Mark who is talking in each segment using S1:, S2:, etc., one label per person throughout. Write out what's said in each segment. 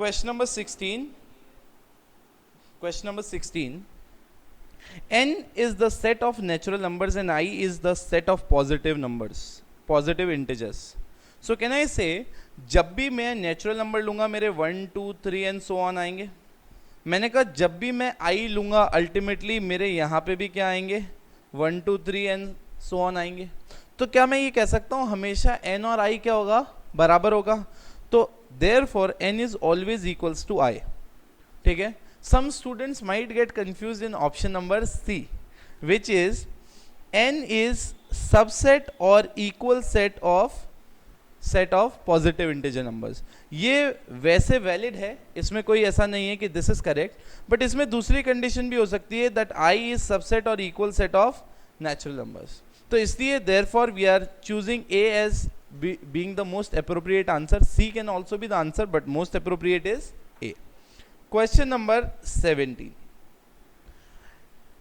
S1: question number 16. Question number 16. N is the set of natural numbers and I is the set of positive numbers, positive integers. So can I say, जब भी मैं natural number लूंगा मेरे 1, 2, 3 and so on आएंगे. मैंने कहा जब भी मैं आई लूंगा अल्टीमेटली मेरे यहाँ पे भी क्या आएंगे, 1, 2, 3 एंड सो ऑन आएंगे. तो क्या मैं ये कह सकता हूँ हमेशा n और i क्या होगा, बराबर होगा. तो therefore n is always equals to i. ठीक है. Some students might get confused in option number C, which is n is subset or equal set of positive integer numbers. ये वैसे वैलिड है, इसमें कोई ऐसा नहीं है कि दिस इज करेक्ट, बट इसमें दूसरी कंडीशन भी हो सकती है दैट i इज सबसेट और equal set of natural numbers. तो इसलिए therefore we are choosing A as being the most appropriate answer. C can also be the answer, but most appropriate is A. Question number 17.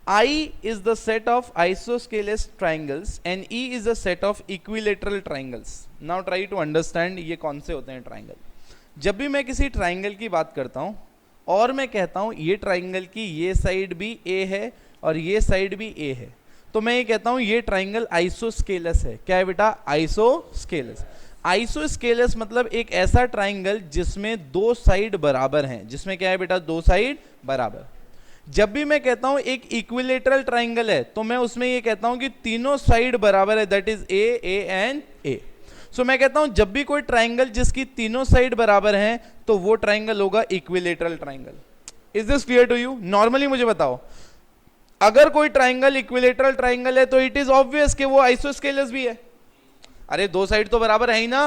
S1: I is the set of isosceles triangles and E is the set of equilateral triangles. Now try to understand ये कौन से होते हैं triangle. जब भी मैं किसी triangle की बात करता हूँ और मैं कहता हूँ ये ट्राइंगल की ये साइड भी A है और ये साइड भी A है, तो मैं ये कहता हूँ ये ट्राइंगल आइसोस्केलस है. क्या है बेटा, आइसोस्केलस. आइसोस्केलस मतलब एक ऐसा ट्राइंगल जिसमें दो साइड बराबर हैं, जिसमें क्या है बेटा, दो साइड बराबर. जब भी मैं कहता हूं एक इक्विलेटरल ट्राइंगल है तो मैं उसमें ये कहता हूं कि तीनों साइड बराबर है, दैट इज ए एंड ए. सो मैं कहता हूं जब भी कोई ट्राइंगल जिसकी तीनों साइड बराबर हैं तो वो ट्राइंगल होगा equilateral triangle. Is this clear to you? Normally मुझे बताओ, अगर कोई ट्राइंगल इक्विलेटरल ट्राइंगल है तो इट इज ऑब्वियस कि वो आइसोस्केलस भी है. अरे दो साइड तो बराबर है ही ना,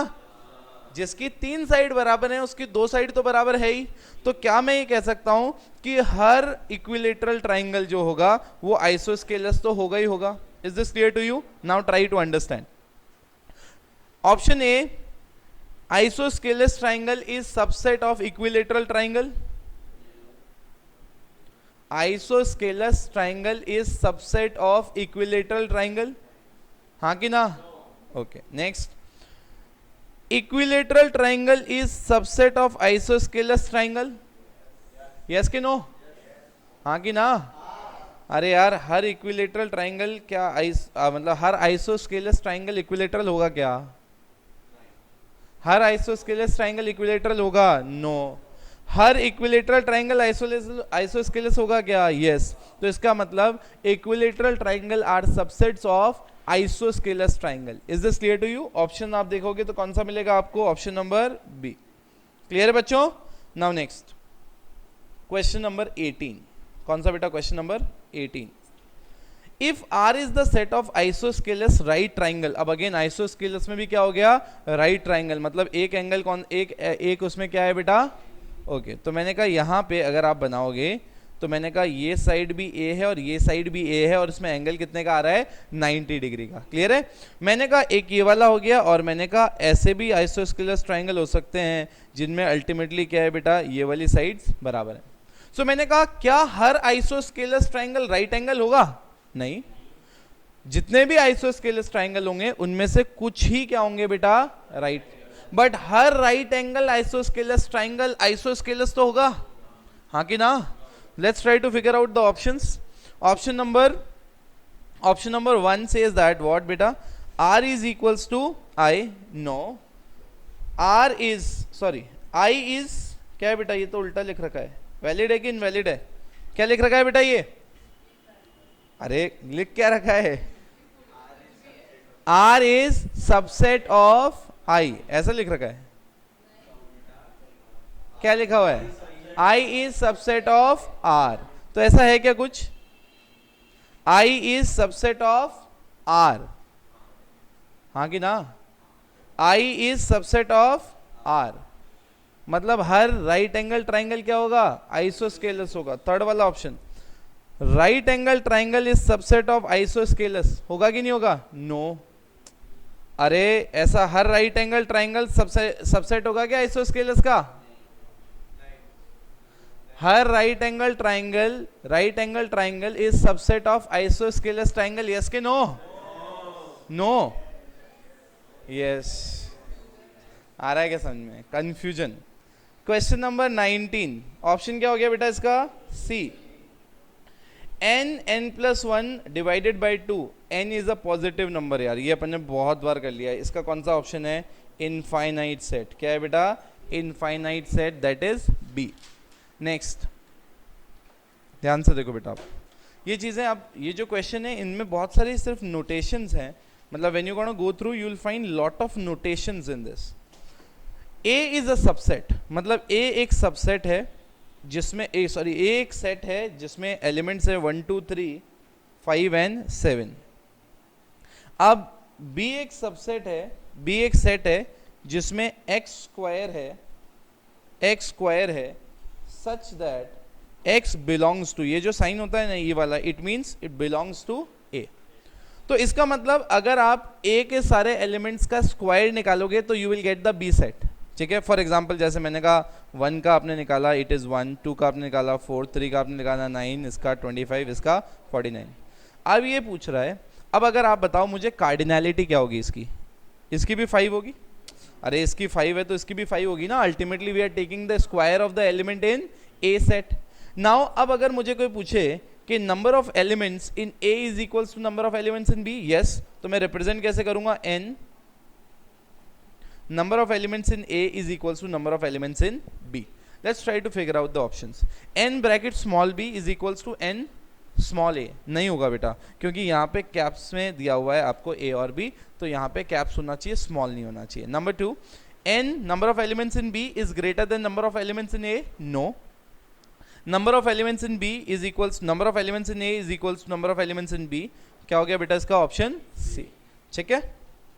S1: जिसकी तीन साइड बराबर है उसकी दो साइड तो बराबर है ही. तो क्या मैं ये कह सकता हूं कि हर इक्विलेटरल ट्राइंगल जो होगा वो आइसोस्केलस तो होगा ही होगा. Is this clear to you? Now try to understand. Option A, isosceles triangle is subset of equilateral triangle. Isosceles triangle is subset of equilateral triangle. हाँ कि ना? Okay. Next, equilateral triangle is subset of isosceles triangle. Yes कि no? हाँ कि ना? अरे यार, हर equilateral triangle क्या मतलब हर आइसोस्केलस ट्राइंगल इक्विलेटरल होगा क्या? हर आइसोस्केलस ट्राइंगल इक्विलेटरल होगा? नो. हर इक्विलेटरल ट्राइंगल आइसोस्केलस होगा क्या? यस. तो इसका मतलब equilateral triangle are subsets of isosceles triangle. Is this clear to you? Option आप देखोगे तो कौन सा मिलेगा आपको? Option number B. क्लियर है बच्चों? Now next, question number 18. कौन सा बेटा? Question number 18. If R is the set of isosceles right triangle. अब अगेन आइसोस्केलस में भी क्या हो गया? Right triangle. मतलब एक एंगल कौन, एक उसमें क्या है बेटा? ओके. तो मैंने कहा यहाँ पे अगर आप बनाओगे तो मैंने कहा ये साइड भी A है और ये साइड भी A है और इसमें एंगल कितने का आ रहा है? 90 डिग्री का. क्लियर है? मैंने कहा एक ये वाला हो गया और मैंने कहा ऐसे भी आइसोस्केलस ट्राइंगल हो सकते हैं जिनमें अल्टीमेटली क्या है बेटा, ये वाली साइड्स बराबर है. सो मैंने कहा क्या हर आइसोस्केलस ट्राइंगल राइट एंगल होगा? नहीं. जितने भी आइसोस्केलस ट्राइंगल होंगे उनमें से कुछ ही क्या होंगे बेटा? Right. But her right angle isosceles triangle isosceles तो होगा. हाँ कि ना? Let's try to figure out the options. Option number 1 says that what beta? R is equals to I. No. I is क्या है बेटा? ये तो उल्टा लिख रखा है. वैलिड है कि इनवैलिड है? क्या लिख रखा है बेटा ये? अरे लिख क्या रखा है? R is subset of I. ऐसा लिख रखा है. क्या लिखा हुआ है? I is subset of R. तो ऐसा है क्या कुछ? I is subset of R. हाँ कि ना? I is subset of R. मतलब हर राइट एंगल ट्राइंगल क्या होगा? आइसोस्केलस होगा. थर्ड वाला option, right angle triangle is subset of isosceles, होगा कि नहीं होगा? नो. अरे ऐसा हर राइट एंगल ट्राइंगल सबसेट होगा क्या आइसोस्केलस का? हर right angle triangle is subset of isosceles triangle. Yes के नो? नो. यस. आ रहा है क्या समझ में? कंफ्यूजन. क्वेश्चन नंबर 19, ऑप्शन क्या हो गया बेटा इसका? सी। n+1 divided by 2, n is a positive number यार, ये अपन ने बहुत बार कर लिया है। इसका कौन सा ऑप्शन है? Infinite set. क्या है बेटा? Infinite set, that is B. Next, ध्यान से देखो बेटा आप ये चीज़ें, आप ये जो क्वेश्चन है इनमें बहुत सारी सिर्फ नोटेशंस हैं, मतलब when you gonna go through you will find lot of notations in this. A is a subset, मतलब ए एक सबसेट है जिसमें ए एक सेट है जिसमें एलिमेंट्स है 1 2 3 5 एंड 7। अब बी एक सबसेट है, बी एक सेट है जिसमें एक्स स्क्वायर है such that x belongs to, ये जो साइन होता है ना ये वाला, it means it belongs to A. तो इसका मतलब अगर आप ए के सारे एलिमेंट्स का स्क्वायर निकालोगे तो you will get the B set. ठीक है, फॉर एग्जाम्पल जैसे मैंने कहा 1 का आपने निकाला इट इज़ 1, 2 का आपने निकाला 4, 3 का आपने निकाला 9, इसका 25, इसका 49। अब ये पूछ रहा है, अब अगर आप बताओ मुझे कार्डिनैलिटी क्या होगी इसकी? इसकी भी 5 होगी। अरे इसकी 5 है तो इसकी भी 5 होगी ना। Ultimately we are taking the square of the element in A set. Now अब अगर मुझे कोई पूछे कि number of elements in A is equals to number of elements in B, yes, तो मैं रिप्रेजेंट कैसे करूंगा? n number of elements in A is equals to number of elements in B. Let's try to figure out the options. n bracket small b is equals to n small a, नहीं होगा बेटा, क्योंकि यहाँ पे caps में दिया हुआ है आपको a और b, तो यहाँ पे कैप्स होना चाहिए, स्मॉल नहीं होना चाहिए। Number 2, n number of elements in B is greater than number of elements in A, no. Number of elements in B is equals number of elements in A is equals to number of elements in B, क्या हो गया बेटा इसका? Option C. ठीक है।